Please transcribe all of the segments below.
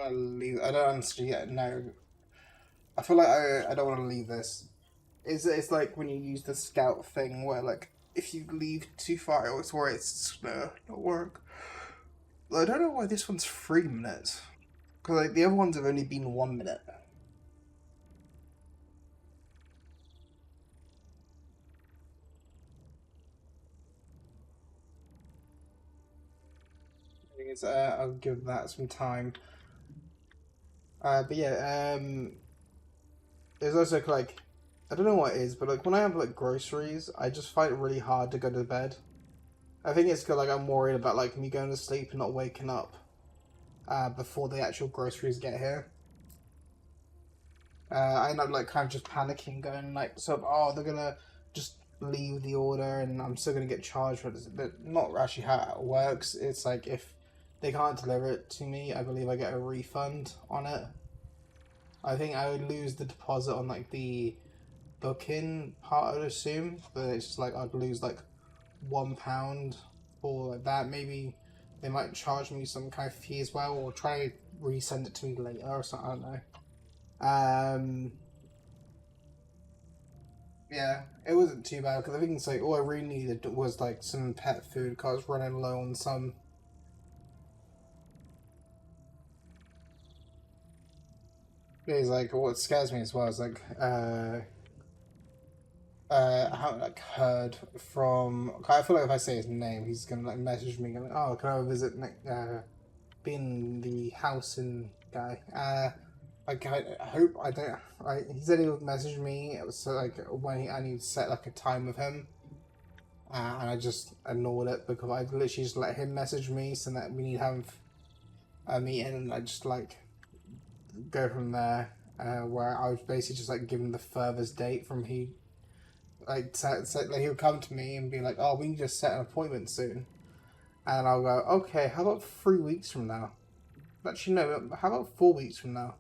want to leave. I don't honestly yet. No, I feel like I don't want to leave this. It's like when you use the scout thing where like if you leave too far, it's where it's not work. I don't know why this one's 3 minutes because like the other ones have only been 1 minute. I'll give that some time. But yeah, there's also like I don't know what it is, but like when I have like groceries, I just find it really hard to go to bed. I think it's because like I'm worried about like me going to sleep and not waking up before the actual groceries get here. I end up like kind of just panicking, going like, so oh they're gonna just leave the order and I'm still gonna get charged for this. But not actually how it works. It's like if they can't deliver it to me, I believe I get a refund on it. I think I would lose the deposit on like the booking part, I'd assume, but it's just like I'd lose like £1 for like that. Maybe they might charge me some kind of fee as well, or try to resend it to me later or something. I don't know. Yeah, it wasn't too bad because I think it's like all I really needed was like some pet food because I was running low on some. It's like what scares me as well is like I haven't like heard from. I feel like if I say his name, he's gonna like message me going, "Oh, can I visit being the house and guy?" I hope I don't. He said he would message me. It was so like when I need to set like a time with him, and I just ignored it because I literally just let him message me so that we need to have a meeting, and I just like go from there. Where I was basically just like given the furthest date from he like said like he would come to me and be like, "Oh, we can just set an appointment soon," and I'll go, "Okay, how about 3 weeks from now?" Actually, no, how about 4 weeks from now?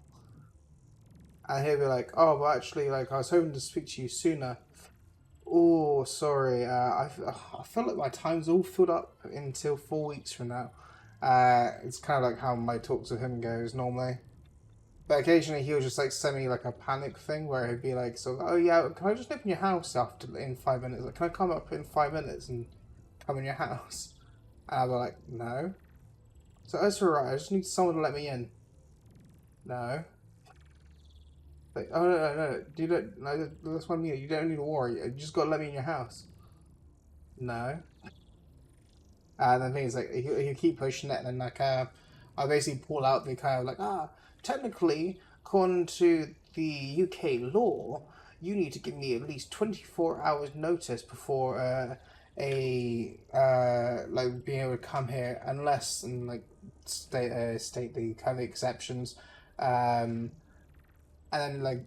And he'll be like, "Oh, well, actually, like I was hoping to speak to you sooner." Oh, sorry. I feel like my time's all filled up until 4 weeks from now. It's kind of like how my talks with him goes normally. But occasionally he'll just like send me like a panic thing where he'd be like, "So, oh yeah, can I just open your house after in 5 minutes? Like, can I come up in 5 minutes and come in your house?" And I'll be like, "No." So that's alright. I just need someone to let me in. No. Like, oh no, you don't. No, that's what I mean. You don't need to worry. You just got to let me in your house. No. And the thing is, like, you keep pushing it, and then like, I basically pull out the kind of like, technically, according to the UK law, you need to give me at least 24 hours notice before like being able to come here, unless and like state the kind of exceptions, and then like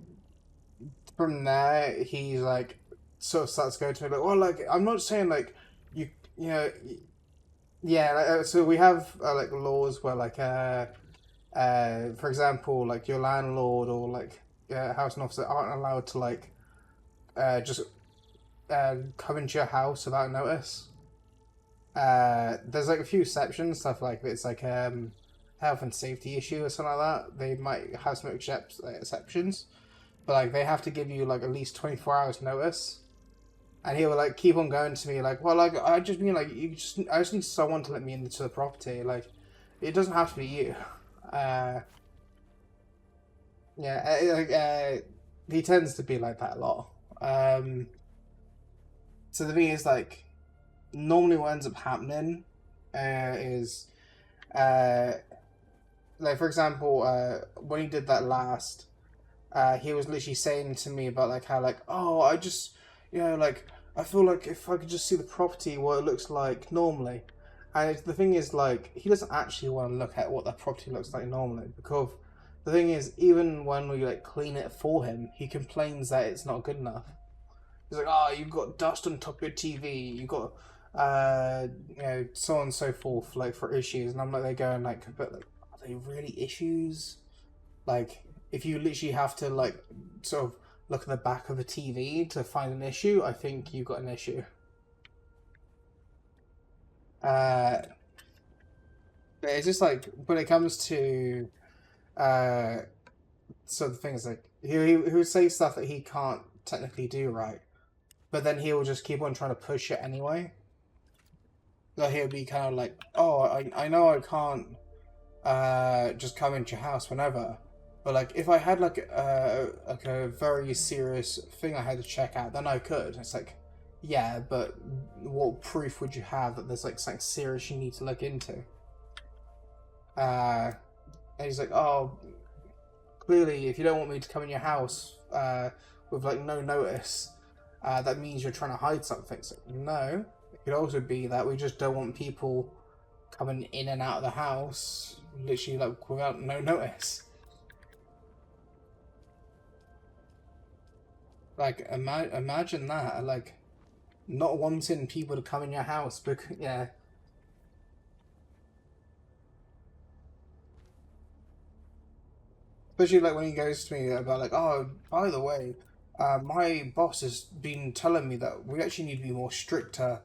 from there he's like sort of starts going to me like, well, like I'm not saying like you know yeah, like, so we have like laws where like for example, like your landlord or like housing officer aren't allowed to like just come into your house without notice. There's like a few exceptions, stuff like it's like health and safety issue or something like that. They might have some exceptions, but like they have to give you like at least 24 hours notice. And he will like keep on going to me like, well, like I just mean like I just need someone to let me into the property. Like, it doesn't have to be you. Uh, yeah, he tends to be like that a lot. Um, so the thing is like, normally what ends up happening is uh, like for example, when he did that last, he was literally saying to me about like how like, oh, I just like I feel like if I could just see the property what it looks like normally, and the thing is like he doesn't actually want to look at what the property looks like normally because the thing is even when we like clean it for him he complains that it's not good enough. He's like, oh, you've got dust on top of your TV, you've got so on and so forth like for issues, and I'm like they're going like, but like are they really issues? Like, if you literally have to like sort of look at the back of the TV to find an issue, I think you've got an issue. Uh, but it's just like when it comes to Uh, so the thing is, like, he would say stuff that he can't technically do right, but then he will just keep on trying to push it anyway. So he'll be kind of like, oh, I know I can't just come into your house whenever, but like if I had like a very serious thing I had to check out, then I could. It's like, yeah, but what proof would you have that there's like something serious you need to look into? And he's like, oh, clearly, if you don't want me to come in your house with like no notice, that means you're trying to hide something. So no, it could also be that we just don't want people coming in and out of the house, literally like without no notice. Like imagine that, like not wanting people to come in your house because yeah. Especially like when he goes to me about like, oh, by the way, my boss has been telling me that we actually need to be more stricter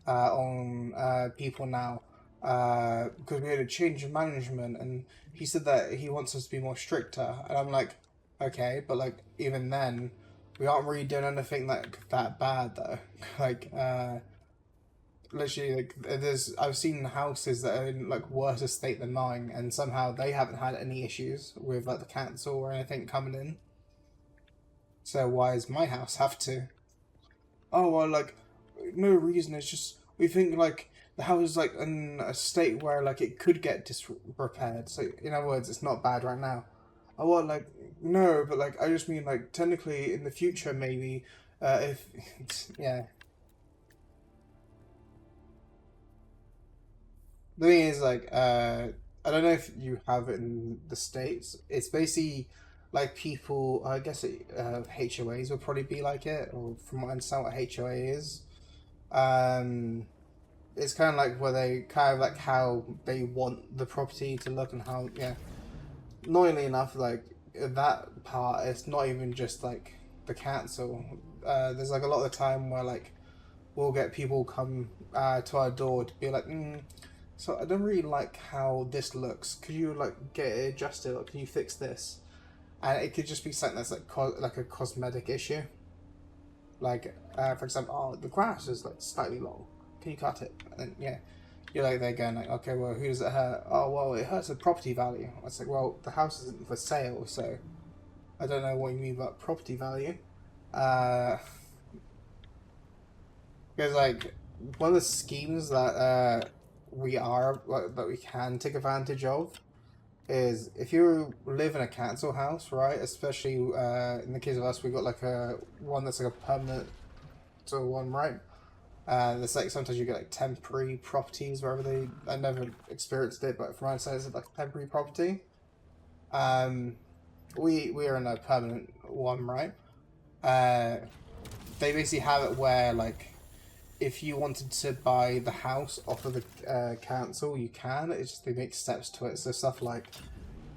on people now because we had a change of management, and he said that he wants us to be more stricter, and I'm like, okay, but like even then, we aren't really doing anything that bad though. like literally like there's I've seen houses that are in like worse state than mine, and somehow they haven't had any issues with like the council or anything coming in. So why does my house have to? Oh well, like no reason. It's just we think like the house is like in a state where like it could get disrepaired. So in other words, it's not bad right now. Oh well, like no, but like I just mean like technically in the future maybe if yeah. The thing is, like, I don't know if you have it in the States. It's basically like people, I guess HOAs would probably be like it, or from what I understand what HOA is. Um, it's kind of like where they kind of like how they want the property to look and how, yeah. Annoyingly enough, like that part, it's not even just like the council. There's like a lot of the time where like we'll get people come to our door to be like, so I don't really like how this looks. Could you like get it adjusted, or can you fix this? And it could just be something that's like like a cosmetic issue. Like, for example, oh, the grass is like slightly long. Can you cut it? And then, yeah, you're like they're going like, okay, well, who does it hurt? Oh, well, it hurts the property value. It's like, well, the house isn't for sale, so I don't know what you mean about property value. Uh, because like one of the schemes that that we can take advantage of is if you live in a council house, right? Especially in the case of us, we got like a one that's like a permanent sort of one, right? There's like sometimes you get like temporary properties wherever they. I never experienced it, but from my side, it's like a temporary property. Um, we are in a permanent one, right? Uh, they basically have it where like if you wanted to buy the house off of the council, you can. It's just they make steps to it. So stuff like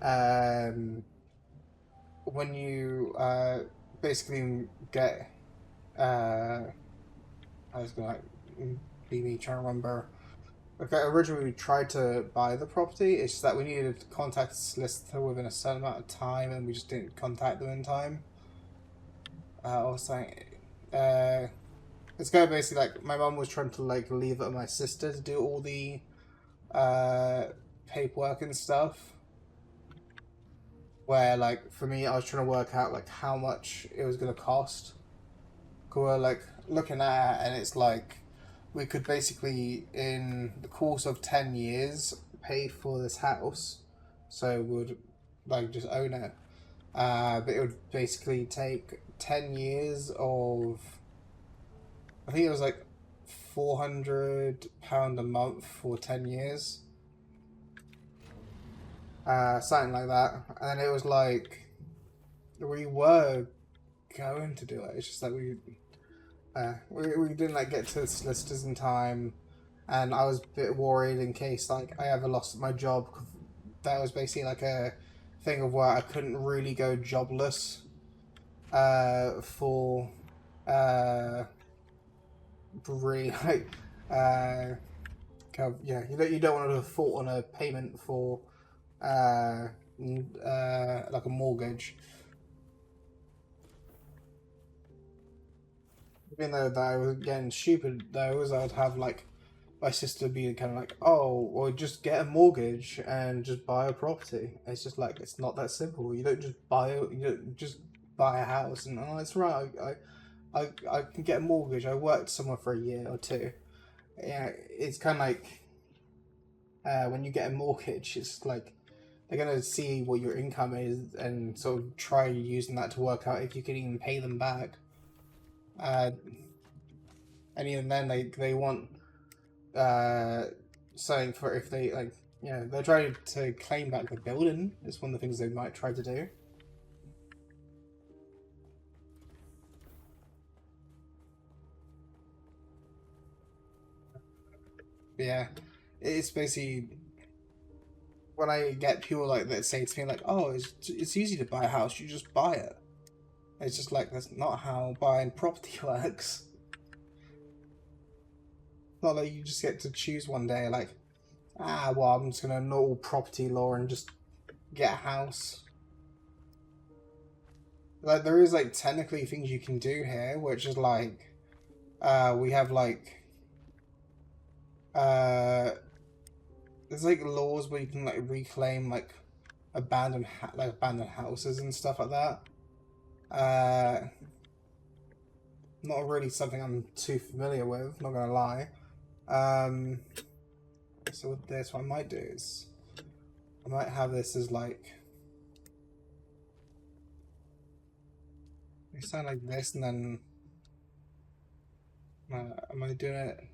um, when you basically get I was gonna like be me trying to remember. Okay, originally we tried to buy the property. It's just that we needed to contact the solicitor within a certain amount of time, and we just didn't contact them in time. Or something. Uh, it's kind of basically like my mum was trying to like leave it to my sister to do all the uh, paperwork and stuff. Where like for me, I was trying to work out like how much it was gonna cost. Cause we're like looking at it, and it's like we could basically in the course of 10 years pay for this house, so we would like just own it. But it would basically take 10 years of I think it was like £400 a month for 10 years, something like that. And then it was like we were going to do it. It's just that we didn't like get to the solicitors in time, and I was a bit worried in case like I ever lost my job. That was basically like a thing of where I couldn't really go jobless for really like yeah, you don't want to default on a payment for like a mortgage. Even though that I was getting stupid, though, is I'd have like my sister be kind of like, oh, or just get a mortgage and just buy a property. It's just like it's not that simple. You don't just you don't just buy a house and oh, it's right. I can get a mortgage. I worked somewhere for a year or two. Yeah, it's kind of like when you get a mortgage, it's like they're gonna see what your income is and sort of try using that to work out if you can even pay them back. Uh, and even then, they want something for if they like, they're trying to claim back the building. It's one of the things they might try to do. But yeah, it's basically when I get people like that say to me like, "Oh, it's easy to buy a house. You just buy it." It's just like that's not how buying property works. Not like you just get to choose one day like, well, I'm just gonna know all property law and just get a house. Like there is like technically things you can do here, which is like, we have like, uh, there's like laws where you can like reclaim like abandoned houses and stuff like that. Not really something I'm too familiar with, not gonna lie. So with this, what I might do is I might have this as like it sound like this, and then am I doing it?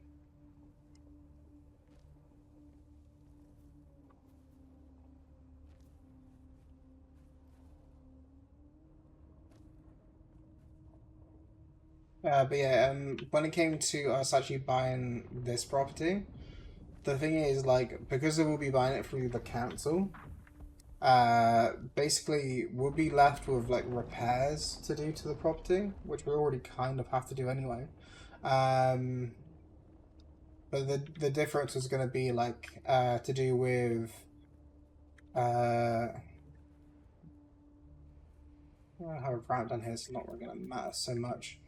But yeah, when it came to us actually buying this property, the thing is like because we will be buying it through the council, basically we'll be left with like repairs to do to the property, which we already kind of have to do anyway. Um, but the difference is going to be like to do with I have a route down here. It's not really going to matter so much.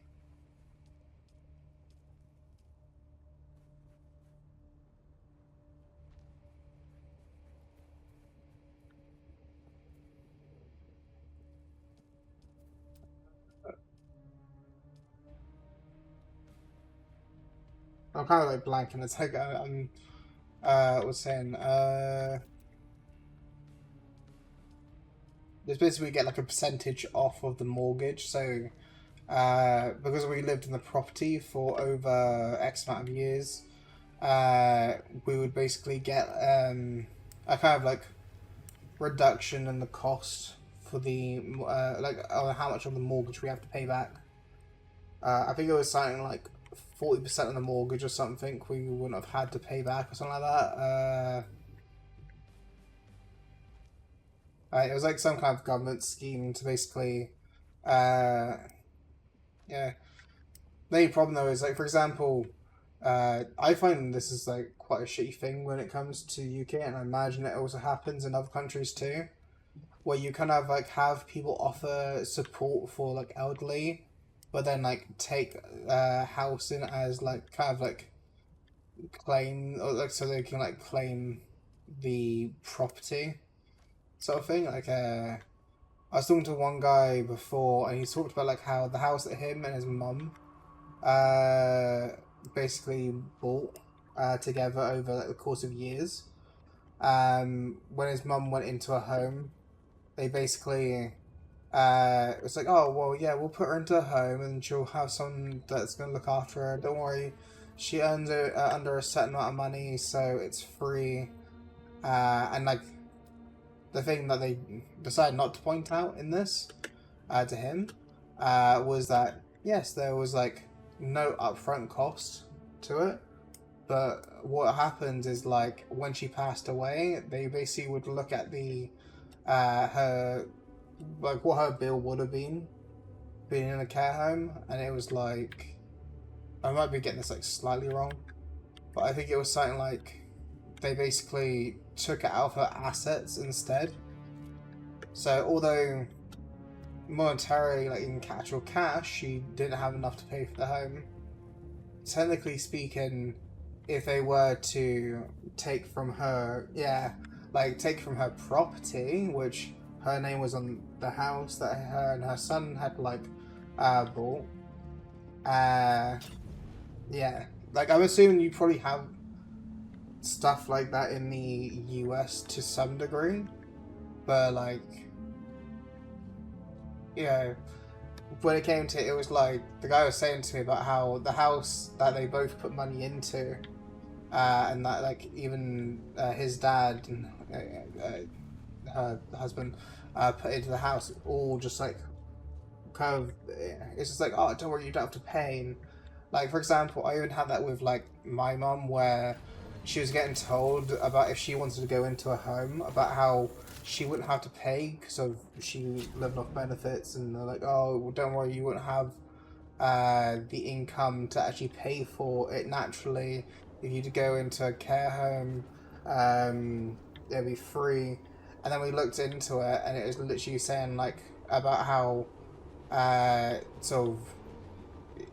I'm kind of like blanking. It's like I'm was saying it's basically we get like a percentage off of the mortgage. So because we lived in the property for over X amount of years, we would basically get a kind of like reduction in the cost for the like how much of the mortgage we have to pay back. I think it was something like 40% of the mortgage or something we wouldn't have had to pay back or something like that. It was like some kind of government scheme to basically, uh, yeah. The only problem though is like, for example, I find this is like quite a shitty thing when it comes to UK, and I imagine it also happens in other countries too, where you kind of like have people offer support for like elderly, but then like take housing as like kind of like claim or like so they can like claim the property sort of thing. Like I was talking to one guy before, and he talked about like how the house that him and his mum uh basically bought together over like the course of years. When his mum went into a home, they basically it's like, oh well, yeah, we'll put her into a home and she'll have someone that's gonna look after her. Don't worry, she earns it under a certain amount of money, so it's free. And like the thing that they decided not to point out in this to him was that yes, there was like no upfront cost to it, but what happened is like when she passed away, they basically would look at the her like what her bill would have been being in a care home, and it was like I might be getting this like slightly wrong, but I think it was something like they basically took it out of her assets instead. So although monetarily, like in actual cash, she didn't have enough to pay for the home. Technically speaking, if they were to take from her, yeah, like take from her property, which her name was on the house that her and her son had like bought. Uh, yeah, like I'm assuming you probably have stuff like that in the US to some degree, but like, you know, when it came to it, it was like the guy was saying to me about how the house that they both put money into, and that like even his dad and her husband put into the house, all just like kind of, it's just like, oh, don't worry, you don't have to pay. And, like, for example, I even had that with like my mum, where she was getting told about if she wanted to go into a home, about how she wouldn't have to pay because of she lived off benefits, and they're like, oh, well, don't worry, you wouldn't have the income to actually pay for it naturally. If you to go into a care home, it'd be free. And then we looked into it, and it was literally saying like about how sort of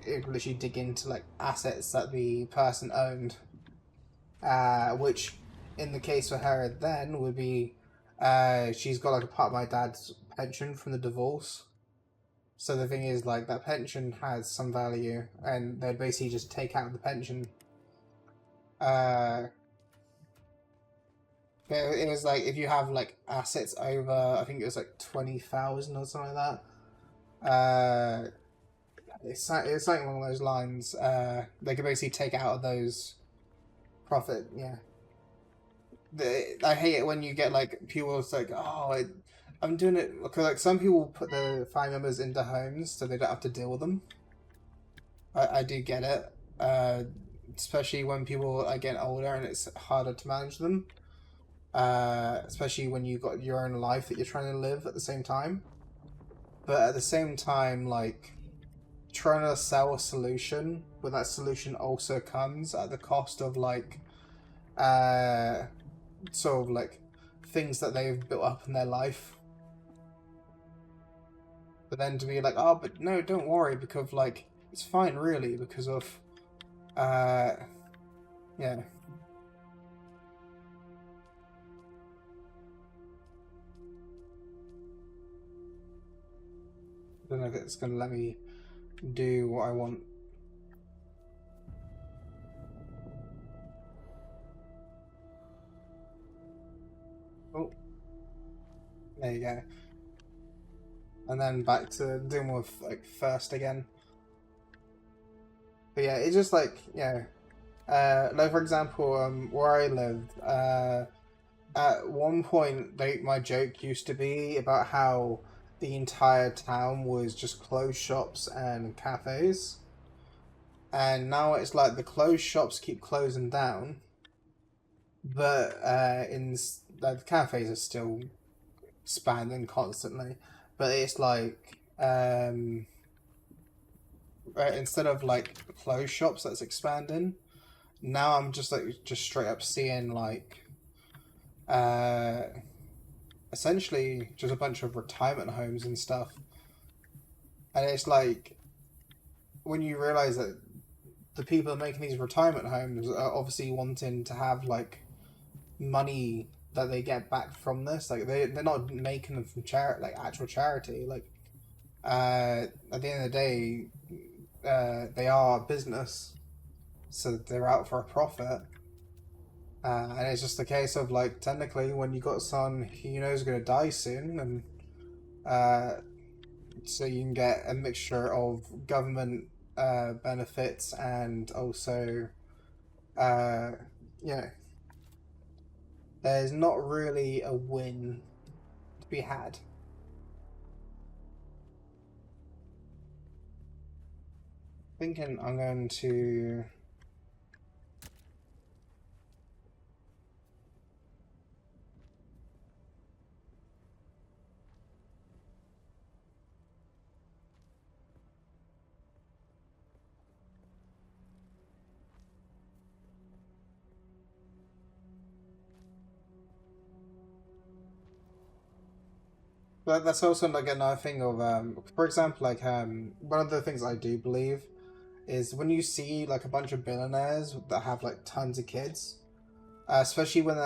it literally dig into like assets that the person owned, which in the case for her then would be she's got like a part of my dad's pension from the divorce. So the thing is, like, that pension has some value, and they'd basically just take out the pension. Uh, it was like if you have like assets over, I think it was like 20,000 or something like that. It's something along those lines. They could basically take out of those profit. Yeah, I hate it when you get like people like, oh, I'm doing it because like some people put the family members into homes so they don't have to deal with them. I do get it, especially when people are getting older and it's harder to manage them. Especially when you've got your own life that you're trying to live at the same time. But at the same time, like trying to sell a solution, but that solution also comes at the cost of like, uh, sort of like things that they've built up in their life. But then to be like, oh, but no, don't worry, because like it's fine, really, because of, uh, yeah. I don't know if it's gonna let me do what I want. Oh, there you go. And then back to doing with like first again. But yeah, it's just like, yeah. Like for example, where I lived, at one point, my joke used to be about how the entire town was just closed shops and cafes, and now it's like the closed shops keep closing down, but like the cafes are still expanding constantly, but it's like instead of like closed shops that's expanding, now I'm just like just straight up seeing like uh essentially just a bunch of retirement homes and stuff. And it's like when you realize that the people making these retirement homes are obviously wanting to have like money that they get back from this. Like they're not making them from charity, like actual charity. Like at the end of the day, they are a business, so they're out for a profit. And it's just a case of like technically when you got someone who you know is going to die soon, and uh, so you can get a mixture of government benefits and also uh, yeah, there's not really a win to be had. Thinking I'm going to. But that's also like another thing of for example, like one of the things I do believe is when you see like a bunch of billionaires that have like tons of kids, especially when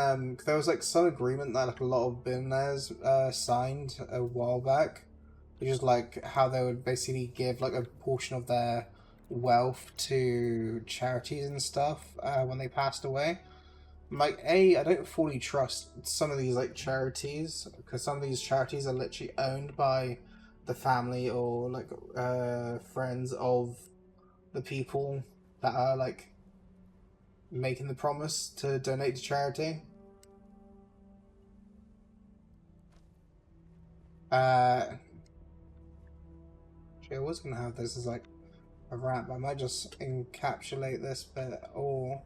there was like some agreement that like a lot of billionaires signed a while back, which is like how they would basically give like a portion of their wealth to charities and stuff when they passed away. Like I don't fully trust some of these like charities because some of these charities are literally owned by the family or like friends of the people that are like making the promise to donate to charity. Uh, I was gonna have this as like a wrap, but I might just encapsulate this bit or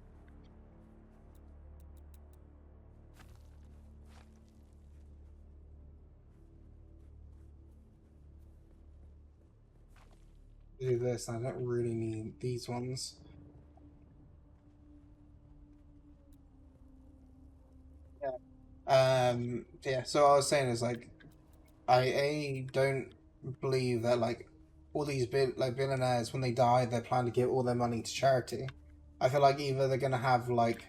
do this. I don't really need these ones. Yeah. So I was saying is like I don't believe that like all these billionaires when they die they plan to give all their money to charity. I feel like either they're gonna have like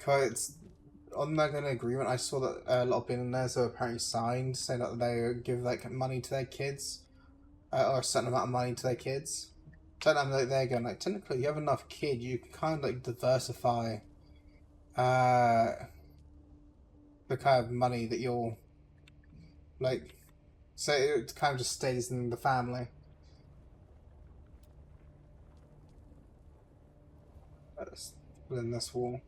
it's on like an agreement. I saw that a lot of billionaires are apparently signed saying that they give like money to their kids or a certain amount of money to their kids. So I'm like they're going like technically you have enough kid you can kind of like diversify uh the kind of money that you're like so it kind of just stays in the family. That's within this wall.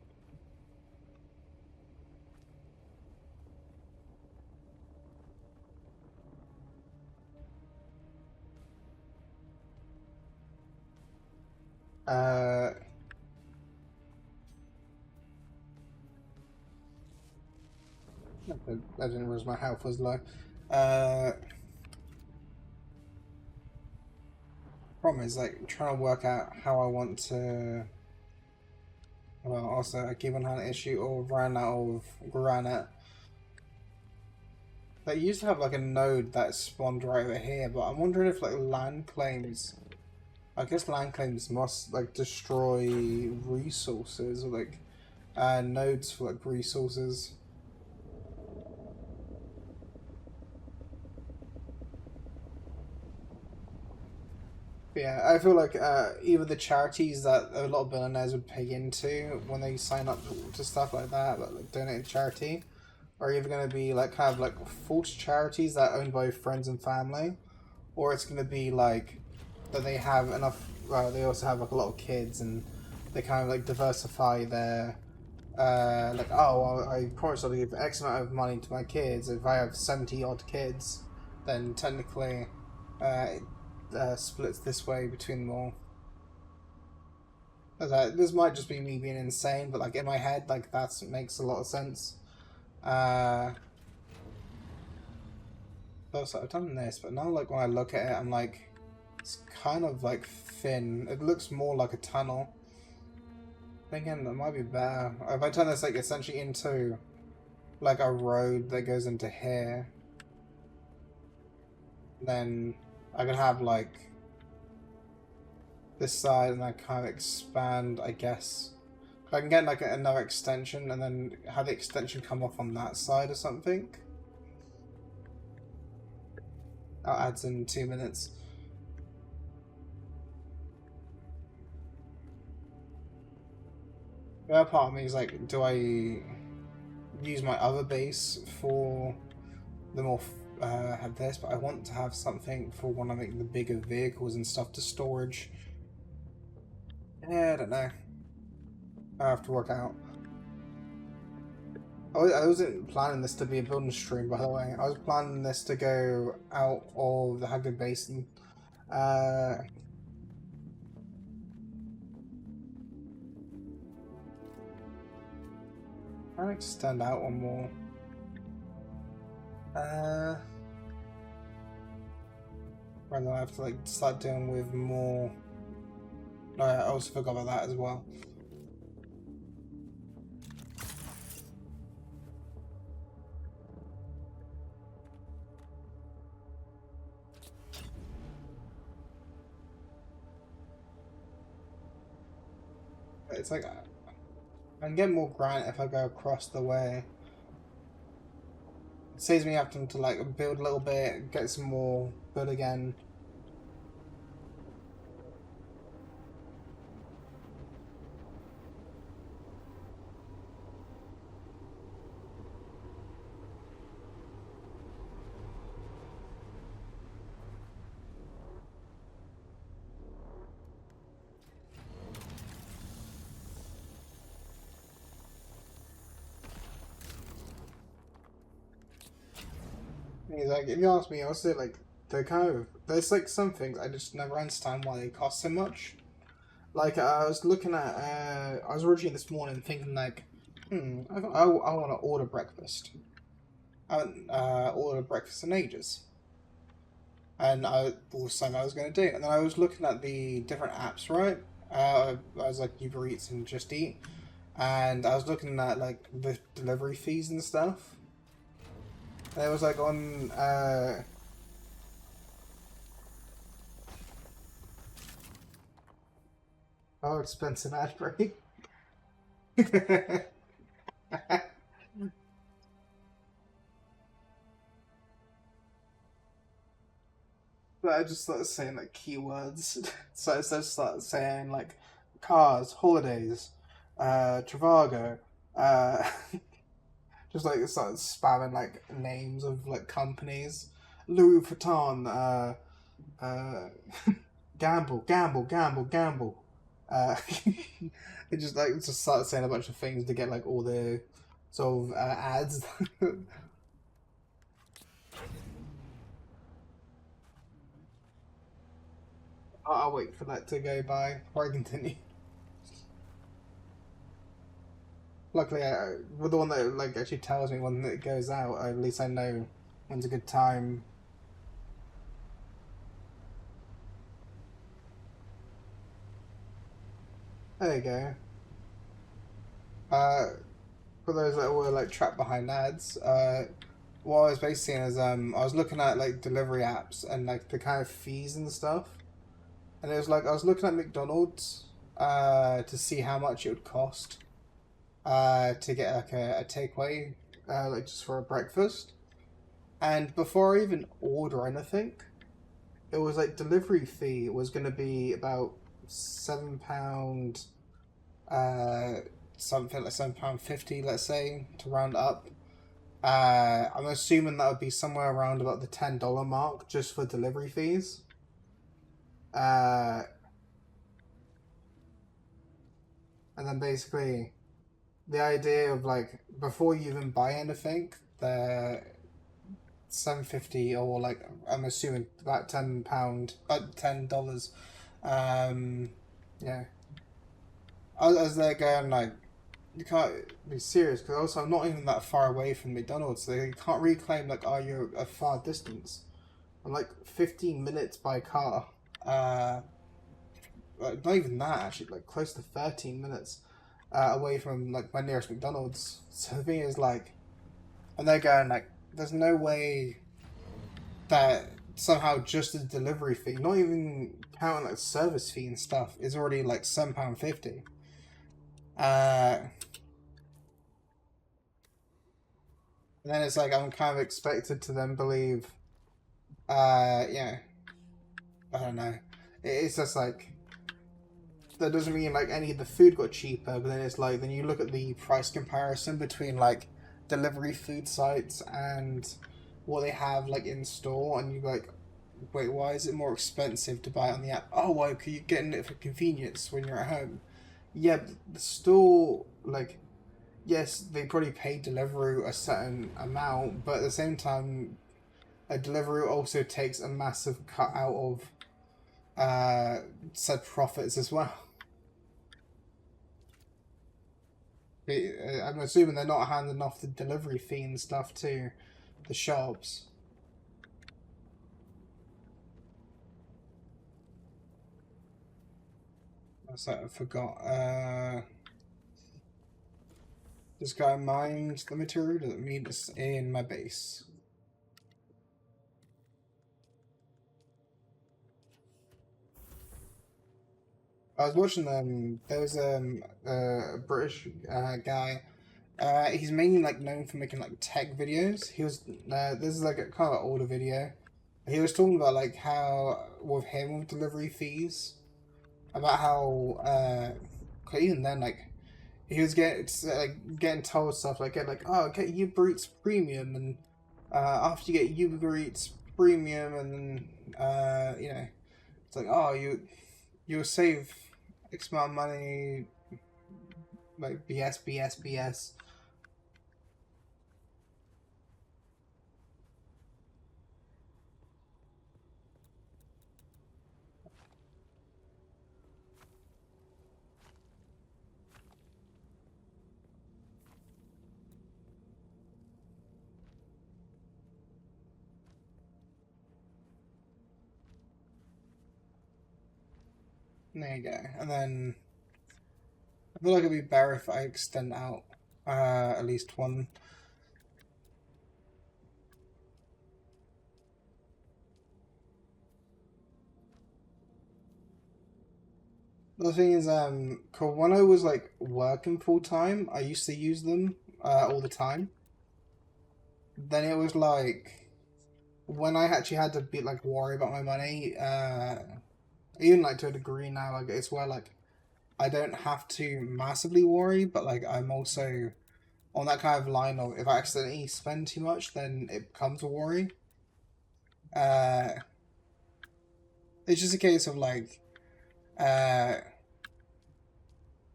Uh, I didn't realize my health was low. Uh, Problem is like trying to work out how I want to. Well, also I keep on having an issue or run out of granite. They used to have like a node that spawned right over here, but I'm wondering if like land claims. I guess land claims must like destroy resources or like nodes for like resources. Yeah, I feel like either the charities that a lot of billionaires would pay into when they sign up to stuff like that, like donate to charity, are either going to be like kind of like false charities that are owned by friends and family, or it's going to be like that they have enough. They also have like a lot of kids, and they kind of like diversify their like oh well, I promise I'll give X amount of money to my kids. If I have 70 odd kids, then technically it splits this way between them all. This might just be me being insane, but like in my head, like that makes a lot of sense. Uh, so I've done this, but now like when I look at it, I'm like, it's kind of like thin. It looks more like a tunnel. Again, that might be better. If I turn this like essentially into like a road that goes into here, then I can have like this side and I kind of expand, I guess. I can get like another extension and then have the extension come off on that side or something. That adds in 2 minutes. The other part of me is like, do I use my other base for the more have this, but I want to have something for when I make the bigger vehicles and stuff to storage. Yeah, I don't know. I have to work out. I wasn't planning this to be a building stream, by the way. I was planning this to go out of the Hagrid Basin. Uh, I'll extend out one more. Rather I have to like start dealing with more. No, I also forgot about that as well. it's like I can get more granite if I go across the way. It saves me having to like build a little bit, get some more, build again. He's like, if you ask me, I'll say like there's like some things I just never understand why they cost so much. Like I was looking at, I was originally this morning thinking like, I want to order breakfast. I haven't ordered breakfast in ages, and I was something I was going to do. And then I was looking at the different apps, right? I was like Uber Eats and Just Eat, and I was looking at like the delivery fees and stuff. And it was like on oh, expensive ad break. But I just started saying like keywords. So I just started saying like cars, holidays, Trivago, uh, just like started spamming like names of like companies, Louis Vuitton, uh, gamble, gamble, gamble, gamble. It just started saying a bunch of things to get like all the sort of ads. I'll wait for that to go by before I continue. Luckily, with the one that like actually tells me when it goes out, at least I know when's a good time. There you go. Uh, for those that were like trapped behind ads, what I was basically saying is I was looking at like delivery apps and like the kind of fees and stuff, and it was like I was looking at McDonald's to see how much it would cost to get like a takeaway like just for a breakfast. And before I even order anything, it was like delivery fee was going to be about £7, uh, something like £7.50, let's say, to round up. I'm assuming that would be somewhere around about the $10 mark just for delivery fees. Uh, and then basically the idea of like before you even buy anything, the 7.50 or like I'm assuming about £10, $10. Yeah, as they're going like you can't be serious because also I'm not even that far away from McDonald's, so they can't really claim like oh you're a far distance. I'm like 15 minutes by car. Like, not even that actually, like close to 13 minutes away from like my nearest McDonald's. So the thing is like, and they're going like, there's no way that somehow just the delivery fee, not even counting like service fee and stuff, is already like £7.50. And then it's like I'm kind of expected to then believe, yeah, I don't know. It's just like that doesn't mean like any of the food got cheaper, but then it's like then you look at the price comparison between like delivery food sites and what they have like in store, and you like, wait, why is it more expensive to buy it on the app? Oh, why? Because you're getting it for convenience when you're at home. Yeah, but the store like yes, they probably pay Deliveroo a certain amount, but at the same time, a Deliveroo also takes a massive cut out of said profits as well. I'm assuming they're not handing off the delivery fee and stuff to the shops. What's that? I forgot. This guy mined the material. Does it mean it's in my base? I was watching there was a British guy. He's mainly like known for making like tech videos. He was this is like a kind of older video. He was talking about like how with him with delivery fees, about how 'cause even then like he was getting told stuff like get Uber Eats Premium, and after you get Uber Eats Premium, and then it's like, oh, you'll save X amount of money, like BS BS BS. There you go. And then I feel like it'd be better if I extend out at least one. The thing is, 'cause when I was like working full time, I used to use them all the time. Then it was like when I actually had to be like worry about my money, even like to a degree now, like it's where like I don't have to massively worry, but like I'm also on that kind of line of if I accidentally spend too much, then it becomes a worry. Uh, it's just a case of like, uh,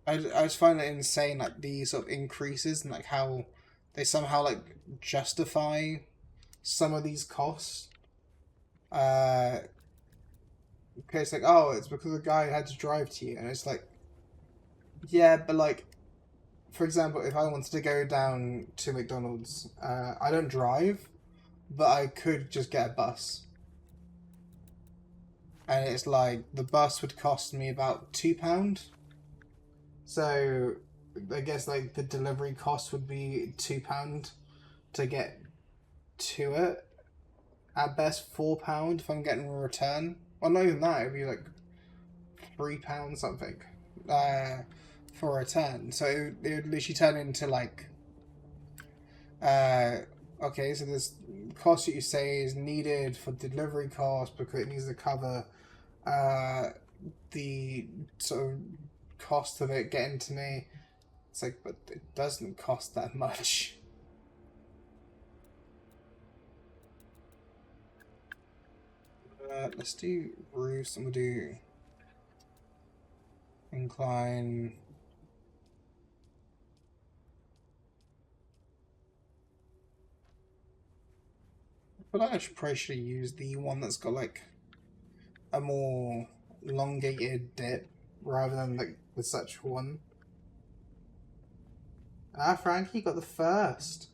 I just find it insane like the sort of increases and like how they somehow like justify some of these costs. Uh, okay, it's like, oh, it's because the guy had to drive to you, and it's like, yeah, but like, for example, if I wanted to go down to McDonald's, I don't drive, but I could just get a bus. And it's like the bus would cost me about £2. So I guess like the delivery cost would be £2 to get to it. At best £4 if I'm getting a return. Well, not even that. It'd be like £3 something uh, for a return. So it would literally turn into like uh, okay, so this cost that you say is needed for delivery cost because it needs to cover uh, the sort of cost of it getting to me. It's like, but it doesn't cost that much. Let's do roofs and we'll do incline. I feel like I should probably use the one that's got like a more elongated dip rather than like the such one. Ah, Frankie got the first.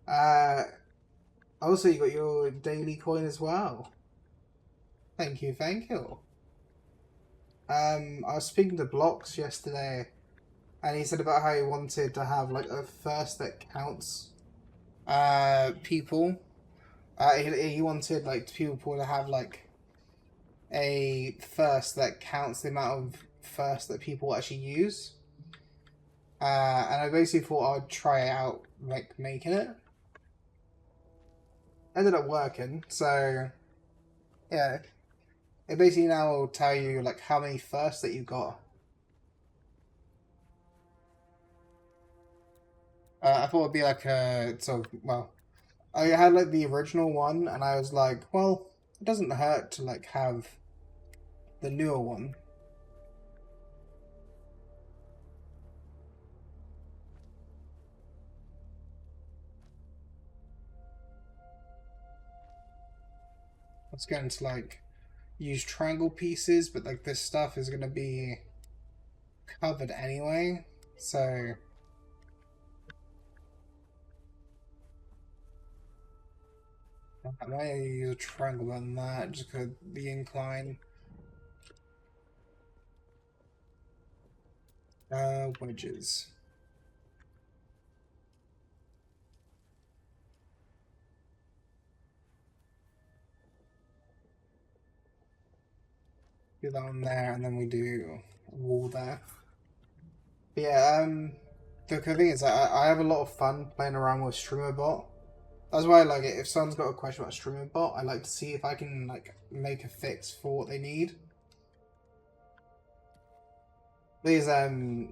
Uh, Also, you got your daily coin as well. Thank you, thank you. I was speaking to Blocks yesterday, and he said about how he wanted to have like a first that counts. People. He wanted like people to have like a first that counts the amount of first that people actually use. And I basically thought I'd try it out, like making it. Ended up working, so yeah. It basically now will tell you like how many firsts that you got. I thought it'd be like a sort of well, I had like the original one, and I was like, well, it doesn't hurt to like have the newer one. I was going to like use triangle pieces, but like this stuff is gonna be covered anyway, so I might use a triangle on that just because the incline. Wedges. do that one there, and then we do wall there. But yeah, the thing is, I have a lot of fun playing around with StreamerBot. That's why I like it. If someone's got a question about StreamerBot, I like to see if I can like make a fix for what they need. These for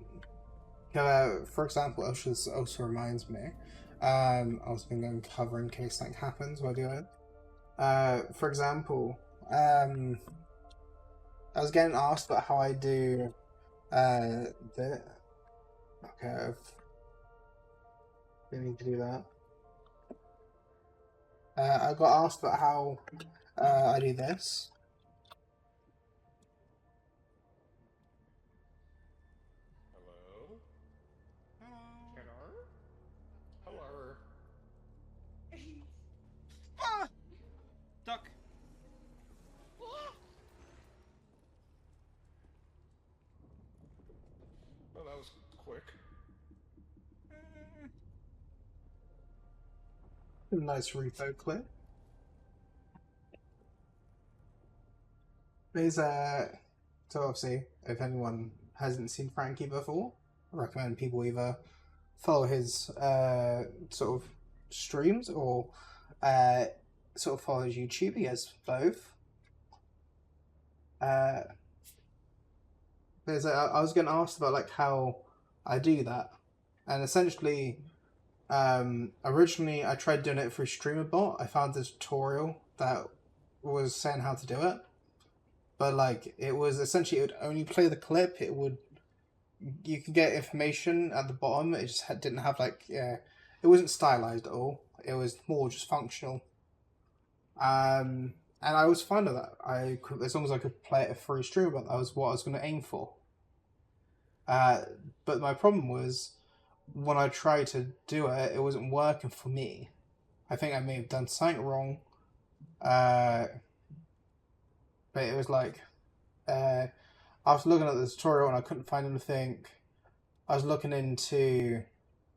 example, this also reminds me. I was going to cover in case that happens while I do it. For example, I was getting asked about how I do the. Okay, I need to do that. I got asked about how I do this. Hello? Hello? Hello? Ah! Duck. Well, that was quick. Nice repo clip. There's so obviously, if anyone hasn't seen Frankie before, I recommend people either follow his sort of streams or sort of follow his YouTube. He has both. I was getting asked about like how I do that, and essentially, originally I tried doing it through StreamerBot. I found this tutorial that was saying how to do it, but like it was essentially it would only play the clip. You could get information at the bottom. It just didn't have like it wasn't stylized at all. It was more just functional. And I was fine with that. As long as I could play it through StreamerBot, that was what I was going to aim for. But my problem was when I tried to do it, it wasn't working for me. I think I may have done something wrong. But it was like I was looking at the tutorial and I couldn't find anything. I was looking into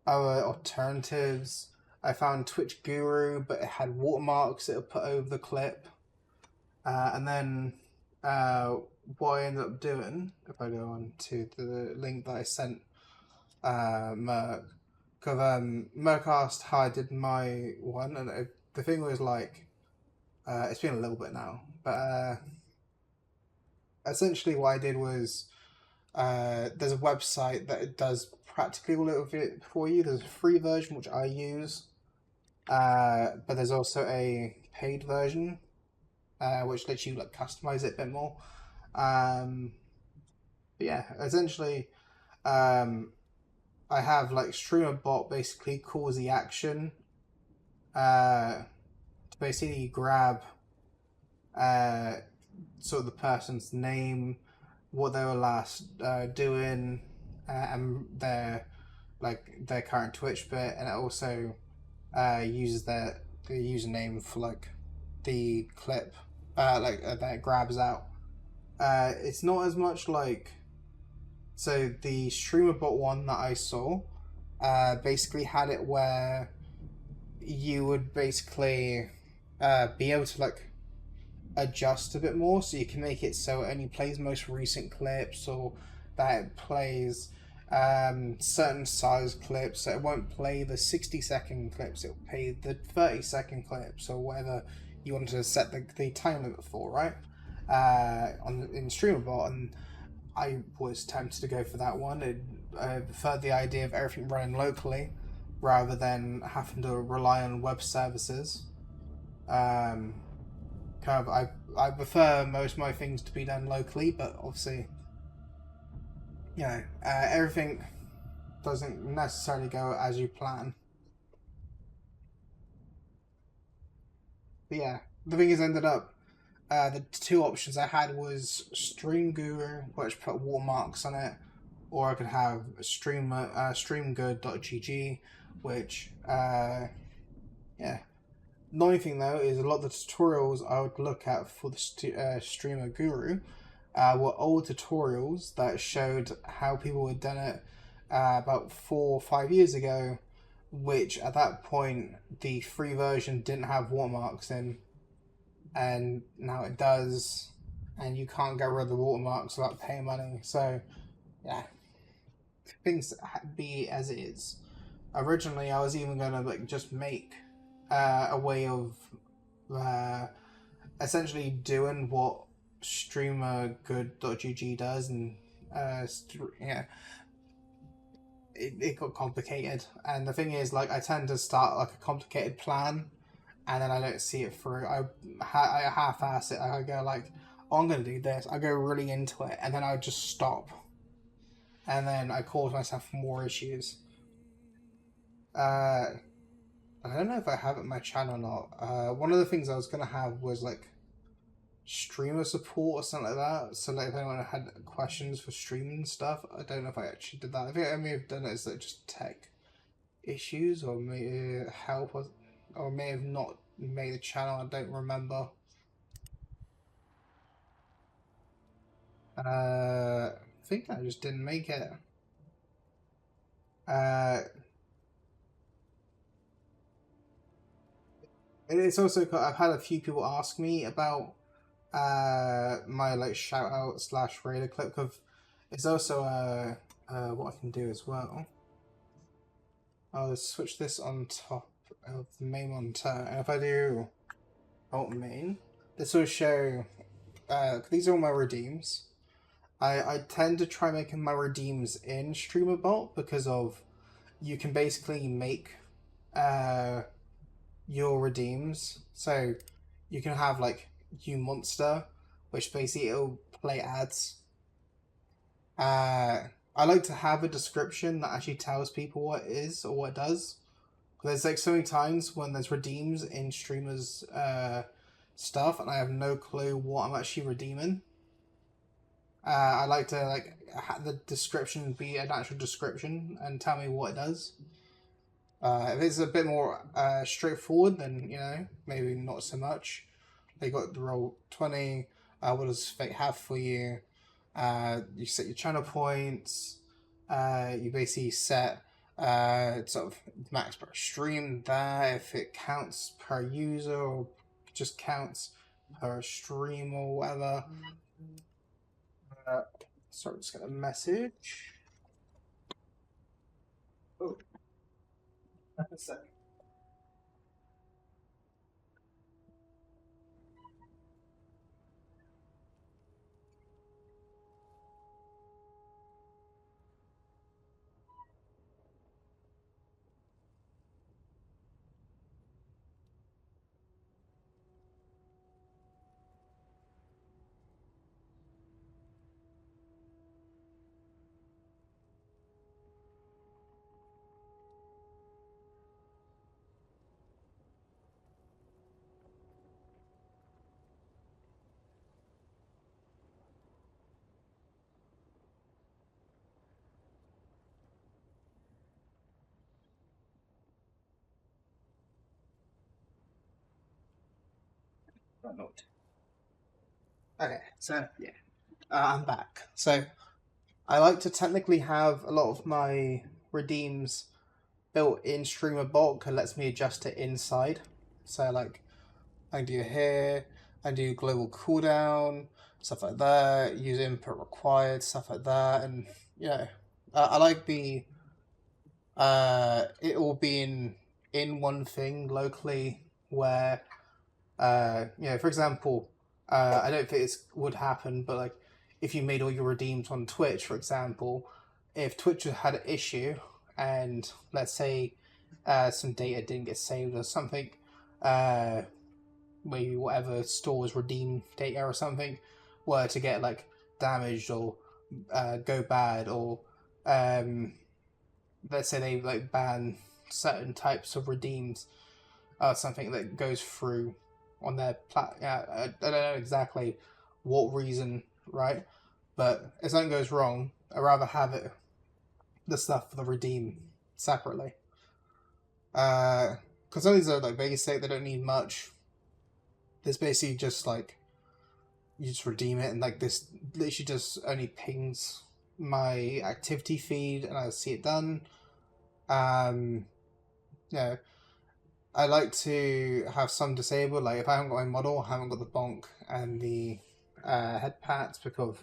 other alternatives. I found Twitch Guru, but it had watermarks it would put over the clip. And then what I ended up doing, if I go on to the link that I sent Merc, because Merc asked how I did my one, and the thing was like, it's been a little bit now, but essentially what I did was there's a website that does practically all of it for you. There's a free version which I use, but there's also a paid version which lets you like customize it a bit more. Yeah, essentially, I have like StreamerBot basically calls the action to basically grab sort of the person's name, what they were last doing, and their current Twitch bit, and it also uses the username for like the clip that it grabs out. It's not as much like so the StreamerBot one that I saw basically had it where you would basically be able to like adjust a bit more, so you can make it so it only plays most recent clips, or that it plays certain size clips, so it won't play the 60-second clips, it'll play the 30-second clips or whatever you want to set the time limit for, right? In StreamerBot, and I was tempted to go for that one. I preferred the idea of everything running locally rather than having to rely on web services. I prefer most of my things to be done locally, but obviously, everything doesn't necessarily go as you plan. But yeah, the thing is, ended up the two options I had was Stream Guru, which put watermarks on it, or I could have streamgood.gg, which yeah. The only thing though is a lot of the tutorials I would look at for the Streamer Guru were old tutorials that showed how people had done it about 4 or 5 years ago, which at that point the free version didn't have watermarks in, and now it does. and you can't get rid of the watermarks without paying money. So, yeah, things be as it is. Originally, I was even gonna like just make a way of essentially doing what streamergood.gg does, and yeah, it got complicated. And the thing is, like, I tend to start like a complicated plan, and then I don't see it through. I half-ass it. I go like, oh, I'm gonna do this. I go really into it, and then I just stop, and then I cause myself more issues. I don't know if I have it on my channel or not. One of the things I was gonna have was like streamer support or something like that. So like if anyone had questions for streaming stuff, I don't know if I actually did that. I think I may have done it as like just tech issues, or may help, or may have not made the channel. I don't remember. I think I just didn't make it. It's also I've had a few people ask me about my like shout out / radar clip, because it's also what I can do as well. I'll switch this on top of the main monitor, and if I do alt main, this will show these are all my redeems. I tend to try making my redeems in StreamerBot because of you can basically make your redeems, so you can have like you monster, which basically it'll play ads. I like to have a description that actually tells people what it is or what it does. There's like so many times when there's redeems in streamers stuff, and I have no clue what I'm actually redeeming. I like to like have the description be an actual description and tell me what it does. If it's a bit more straightforward, then you know maybe not so much. They got the roll 20. What does fate have for you? You set your channel points. You basically set sort of max per stream there, if it counts per user or just counts per stream or whatever. Sorry, just got a message. Oh, a sec. Note. Okay, so yeah, I'm back. So I like to technically have a lot of my redeems built in streamer bulk, and lets me adjust it inside. So like I do here, I do global cooldown, stuff like that, use input required, stuff like that, and you know, I like the it all being in one thing locally where you know, for example, I don't think it would happen, but like if you made all your redeems on Twitch, for example, if Twitch had an issue and let's say some data didn't get saved or something, maybe whatever stores redeem data or something were to get like damaged or go bad, or let's say they like ban certain types of redeems or something that goes through on their I don't know exactly what reason, right? But if something goes wrong, I'd rather have it the stuff for the redeem separately. Because some of these are like basic, they don't need much. There's basically just like you just redeem it, and like this literally just only pings my activity feed, and I see it done. Yeah, I like to have some disabled. Like if I haven't got my model, I haven't got the bonk and the head pats because,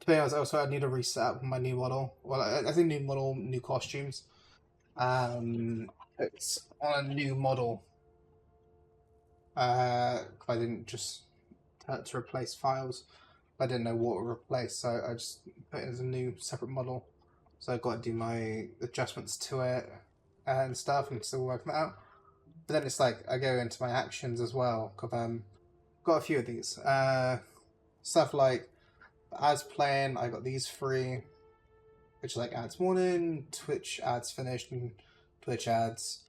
to be honest, also I need to reset up my new model. Well, I think new model, new costumes. It's on a new model. I didn't just to replace files. I didn't know what to replace, so I just put it as a new separate model. So I've got to do my adjustments to it and stuff. I'm still working that out. But then it's like I go into my actions as well. Cause got a few of these. Stuff like ads playing. I got these three, which is like ads morning, Twitch ads finished, and Twitch ads.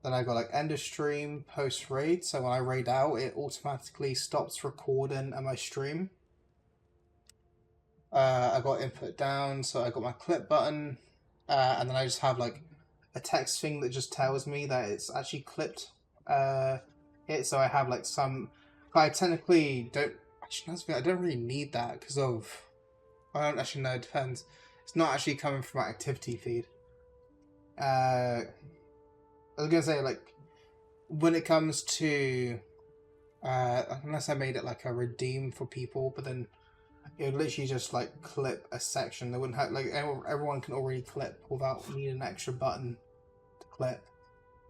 Then I got like end of stream, post raid. So when I raid out, it automatically stops recording at my stream. I got input down, so I got my clip button, and then I just have like a text thing that just tells me that it's actually clipped it. So I have like some. I technically don't. Actually, I don't really need that because of. I don't actually know. It depends. It's not actually coming from my activity feed. I was gonna say like when it comes to unless I made it like a redeem for people, but then it would literally just like clip a section. They wouldn't have like everyone can already clip without needing an extra button to clip.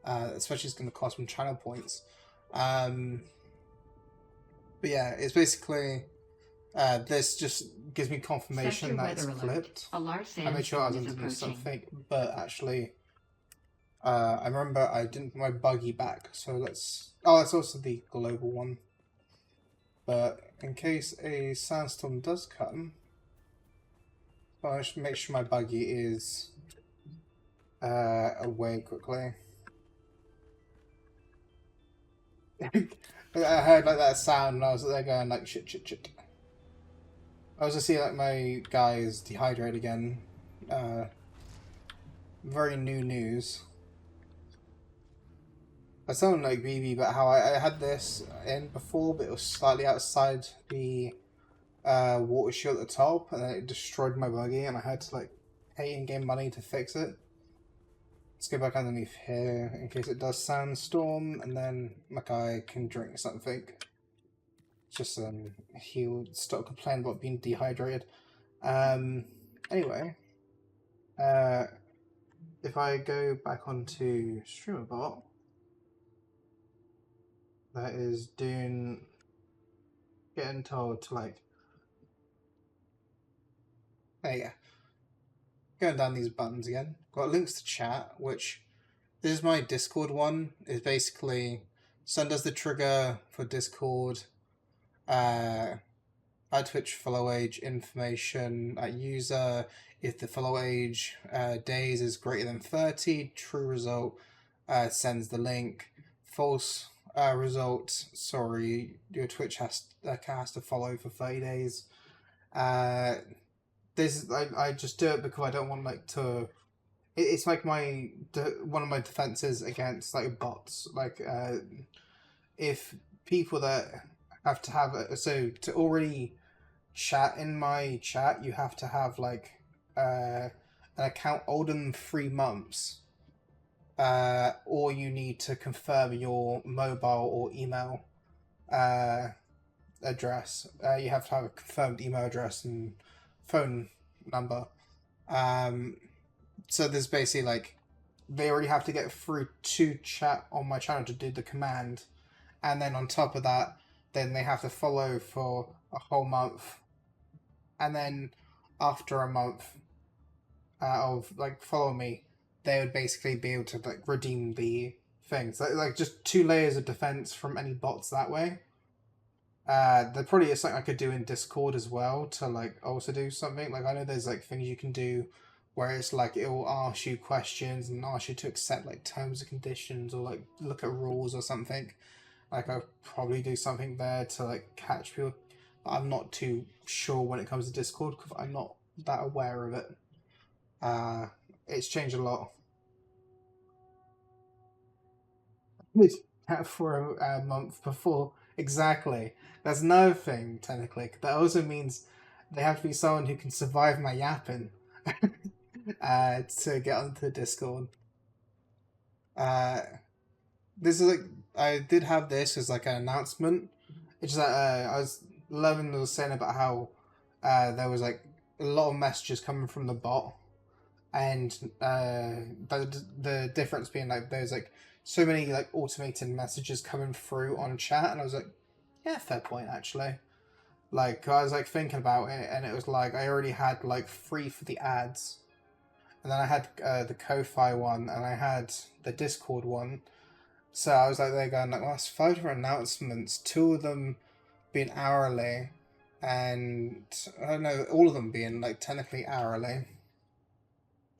Especially it's going to cost them channel points. But yeah, it's basically this just gives me confirmation that it's clipped. A large I made sure I was into something, but actually, I remember I didn't put my buggy back. So let's. Oh, it's also the global one. But in case a sandstorm does come, I should make sure my buggy is away quickly. I heard like that sound and I was there going like shit, shit, shit. I was just seeing like my guy is dehydrated again. Very new news. I sound like BB, but how I had this in before, but it was slightly outside the water shield at the top, and then it destroyed my buggy, and I had to like pay in-game money to fix it. Let's go back underneath here in case it does sandstorm, and then my guy can drink something. Just he'll stop complaining about being dehydrated. Anyway, if I go back onto StreamerBot. That is Dune getting told to like. There you go. Going down these buttons again. Got links to chat, which this is my Discord one. Is basically Sun does the trigger for Discord. Add Twitch follow age information at user. If the follow age days is greater than 30, true result sends the link. False result, sorry, your Twitch has to follow for 30 days. This is, I just do it because I don't want like to. It's like my one of my defenses against like bots. Like if people that have to have so to already chat in my chat, you have to have like an account older than 3 months. Or you need to confirm your mobile or email address. You have to have a confirmed email address and phone number. So there's basically like they already have to get through to chat on my channel to do the command, and then on top of that, then they have to follow for a whole month, and then after a month of like follow me, they would basically be able to like redeem the things. Like just 2 layers of defense from any bots that way. There probably is something I could do in Discord as well to like also do something. Like I know there's like things you can do where it's like it will ask you questions and ask you to accept like terms and conditions or like look at rules or something. Like I'll probably do something there to like catch people. I'm not too sure when it comes to Discord because I'm not that aware of it. It's changed a lot. For a month before. Exactly. That's another thing, technically. That also means they have to be someone who can survive my yapping to get onto the Discord. This is like, I did have this as like an announcement. It's just that I was Levin was saying about how there was like a lot of messages coming from the bot, and the difference being like there's like so many like automated messages coming through on chat, and I was like, yeah, fair point actually. Like I was like thinking about it, and it was like I already had like 3 for the ads, and then I had the Ko-fi one, and I had the Discord one. So I was like, they're going like, well, that's 5 different announcements, 2 of them being hourly, and I don't know, all of them being like technically hourly.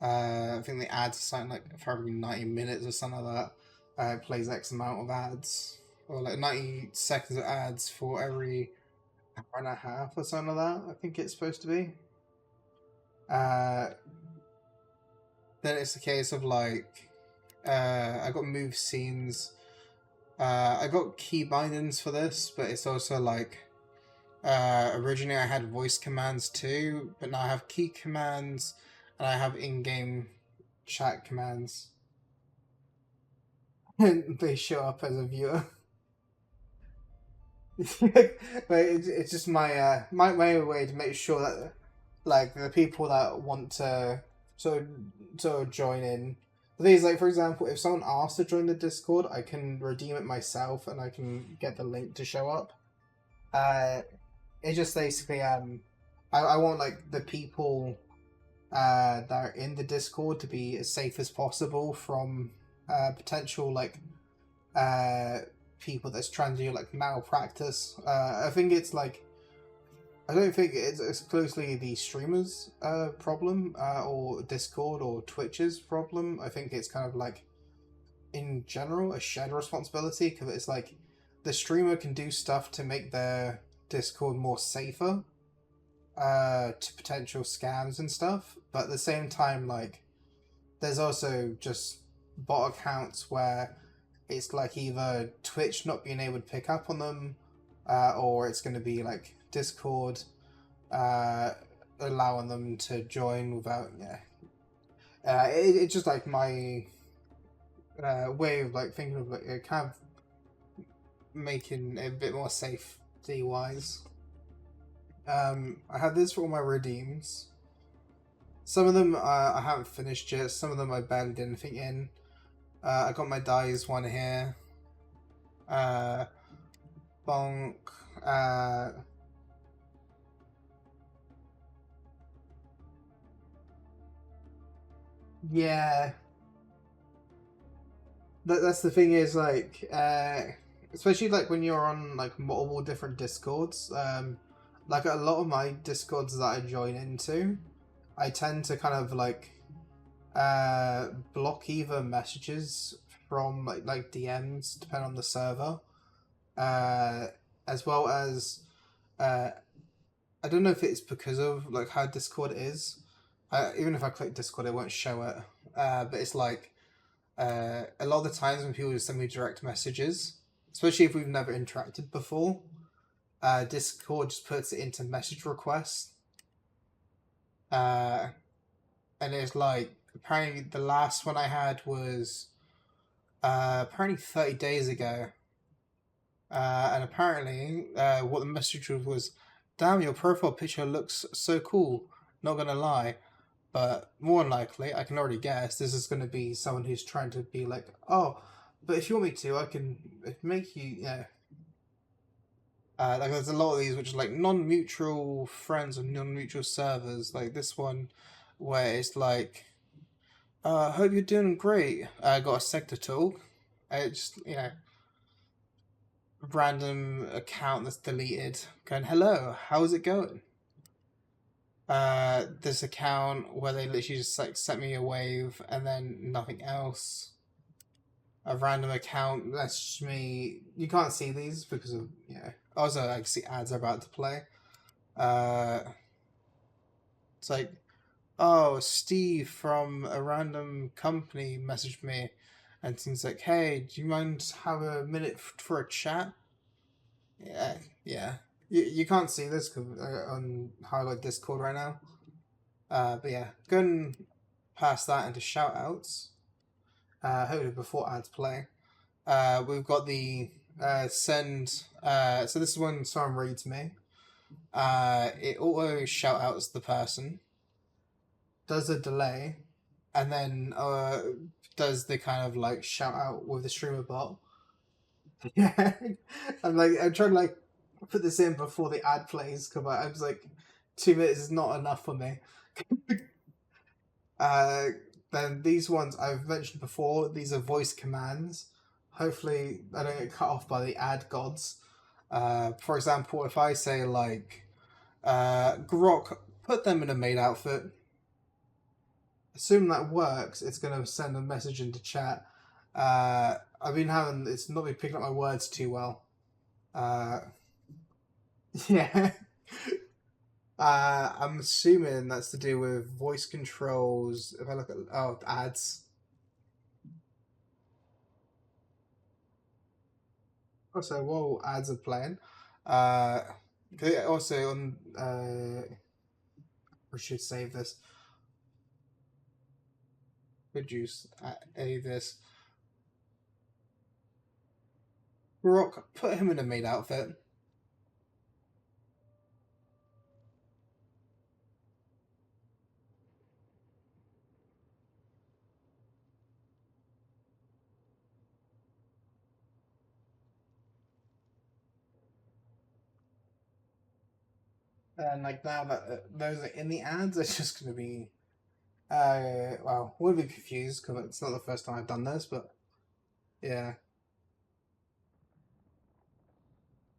I think the ads are something like for every 90 minutes or something like that. It plays X amount of ads, or like 90 seconds of ads for every hour and a half or something like that. I think it's supposed to be. Then it's a case of like, I got move scenes. I got key bindings for this, but it's also like, originally I had voice commands too, but now I have key commands and I have in-game chat commands. And they show up as a viewer. But it's just my way to make sure that like the people that want to sort of join in. The thing is, like, for example, if someone asks to join the Discord, I can redeem it myself and I can get the link to show up. It's just basically I want like the people that are in the Discord to be as safe as possible from potential like people that's trying to do like malpractice. I think it's like I don't think it's exclusively the streamers' problem or Discord or Twitch's problem. I think it's kind of like in general a shared responsibility because it's like the streamer can do stuff to make their Discord more safer to potential scams and stuff, but at the same time, like there's also just bot accounts where it's like either Twitch not being able to pick up on them, or it's going to be like Discord allowing them to join without it's just like my way of like thinking of like kind of making it a bit more safety wise. I had this for all my redeems. Some of them I haven't finished yet, some of them I barely did anything in. I got my dies one here. Bonk. Yeah. That's the thing is like, especially like when you're on like multiple different discords. Like a lot of my discords that I join into, I tend to kind of like block either messages from like DMs depending on the server, as well as I don't know if it's because of like how Discord is. Even if I click Discord, it won't show it. But it's like a lot of the times when people send me direct messages, especially if we've never interacted before, Discord just puts it into message requests. And it's like apparently the last one I had was apparently 30 days ago. And apparently what the message was, damn, your profile picture looks so cool, not gonna lie. But more than likely, I can already guess this is going to be someone who's trying to be like, oh, but if you want me to, I can make you, like there's a lot of these which are like non-mutual friends or non-mutual servers, like this one, where it's like, hope you're doing great. I got a sector talk. It's random account that's deleted, going, hello, how's it going? This account where they literally just like sent me a wave and then nothing else. A random account that's me. You can't see these because of Also, I can see ads are about to play. It's like, oh, Steve from a random company messaged me, and things like, hey, do you mind have a minute for a chat? Yeah. You can't see this on how I got Discord right now. But yeah, going past that into shout outs. Hopefully before ads play. We've got the send. So this is when someone reads me. it auto shout outs the person, does a delay, and then does the kind of like shout out with the streamer bot. Yeah, I'm trying to like put this in before the ad plays come out. I was like, 2 minutes is not enough for me. Then these ones I've mentioned before. These are voice commands. Hopefully, I don't get cut off by the ad gods. For example, if I say like, Grok, put them in a maid outfit. Assume that works. It's gonna send a message into chat. It's not been picking up my words too well. Yeah. I'm assuming that's to do with voice controls. If I look at ads. Also, while ads are playing, also on we should save this. Reduce any this. Rock, put him in a maid outfit. And like now that those are in the ads, it's just going to be, well, we'll be confused because it's not the first time I've done this, but yeah.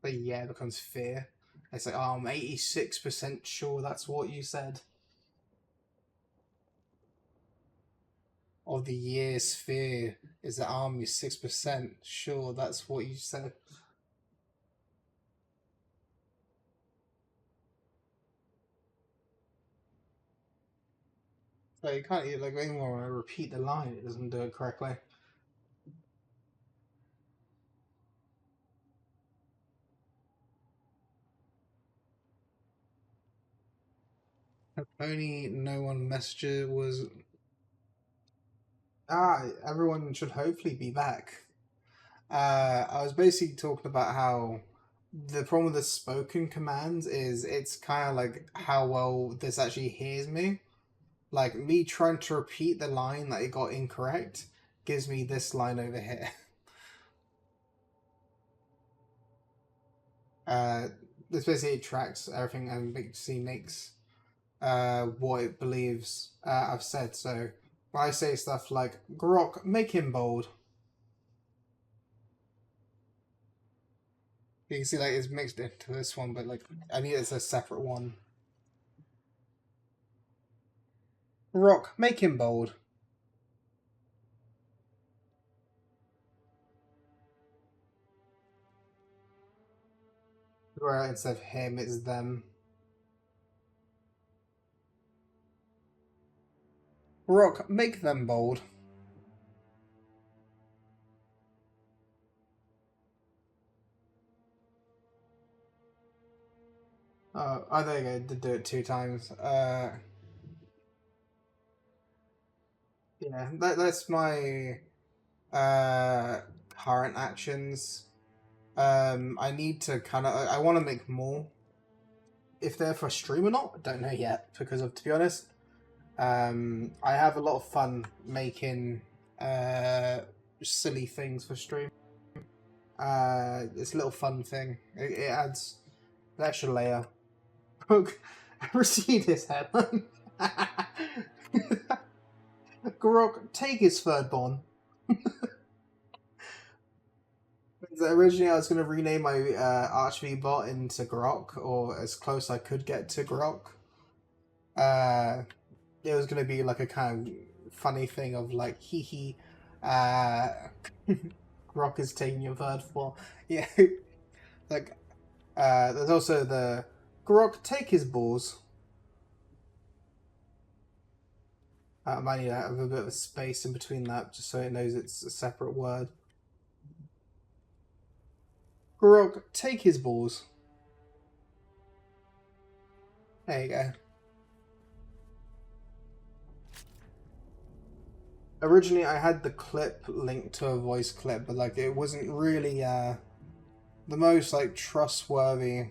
But yeah, it becomes fear. It's like, oh, I'm 86% sure that's what you said. Of the year's fear is the army 6%. Sure, that's what you said. So you can't like even when I repeat the line, it doesn't do it correctly. If only no one messages was. Everyone should hopefully be back. I was basically talking about how the problem with the spoken commands is it's kind of like how well this actually hears me. Like me trying to repeat the line that it got incorrect gives me this line over here. This basically tracks everything and makes what it believes I've said. So when I say stuff like Grok, make him bold. You can see like it's mixed into this one, but like I need it as a separate one. Rock, make him bold. Where instead of him, it's them. Rock, make them bold. Oh, there you go. Did do it 2 times. Yeah, that's my current actions. I need to kind of. I want to make more. If they're for stream or not, I don't know yet. Because to be honest, I have a lot of fun making silly things for stream. It's a little fun thing. It adds an extra layer. Recede his head. Grok, take his third bond. Originally, I was going to rename my Achvi bot into Grok, or as close I could get to Grok. It was going to be like a kind of funny thing of like, hee hee, Grok is taking your third bond. Yeah, like, there's also the Grok, take his balls. I might need to have a bit of a space in between that, just so it knows it's a separate word. Grok, take his balls. There you go. Originally, I had the clip linked to a voice clip, but like it wasn't really the most like trustworthy